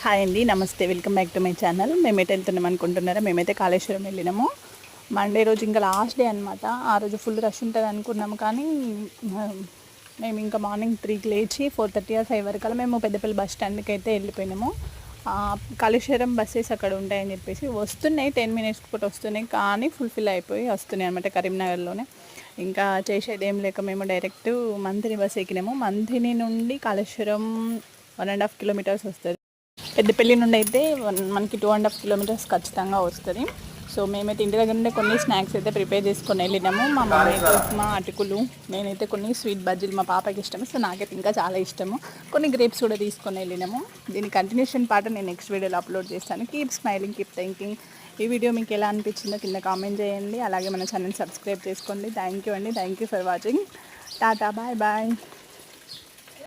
Hi అండి, నమస్తే, welcome back to my channel. మేమైతే వెళ్తున్నాం అనుకుంటున్నారా? మేమైతే కాళేశ్వరం వెళ్ళినాము. మండే రోజు ఇంకా లాస్ట్ డే అనమాట. ఆ రోజు ఫుల్ రష్ ఉంటుంది అనుకున్నాము, కానీ మేము ఇంకా మార్నింగ్ 3కి లేచి 4:30 or 5 వరకు మేము పెద్దపల్లి బస్ స్టాండ్కి అయితే వెళ్ళిపోయినాము. కాళేశ్వరం బస్సెస్ అక్కడ ఉంటాయని చెప్పేసి వస్తున్నాయి, 10 minutes పూట వస్తున్నాయి, కానీ ఫుల్ఫిల్ అయిపోయి వస్తున్నాయి అనమాట కరీంనగర్లోనే. ఇంకా చేసేది ఏం లేక మేము డైరెక్ట్ మంథిని బస్ ఎక్కినాము. మంథిని నుండి కాళేశ్వరం 1.5 kilometers వస్తుంది. పెద్దపల్లి నుండి అయితే మనకి 2.5 kilometers ఖచ్చితంగా వస్తుంది. సో మేమైతే ఇంటి దగ్గర నుండి కొన్ని స్నాక్స్ అయితే ప్రిపేర్ చేసుకొని వెళ్ళినాము. మా మమ్మీ అయితే ఉప్మా, అటుకులు, నేనైతే కొన్ని స్వీట్ బజ్జీలు, మా పాపకి ఇష్టము, సో నాకైతే ఇంకా చాలా ఇష్టము. కొన్ని గ్రేప్స్ కూడా తీసుకొని వెళ్ళినాము. దీని కంటిన్యూషన్ పార్ట్ నేను నెక్స్ట్ వీడియోలో అప్లోడ్ చేస్తాను. Keep smiling, keep thinking. ఈ వీడియో మీకు ఎలా అనిపించిందో కింద కామెంట్ చేయండి. అలాగే మన ఛానల్ సబ్స్క్రైబ్ చేసుకోండి. థ్యాంక్ యూ అండి, thank you for watching. Tata, bye bye.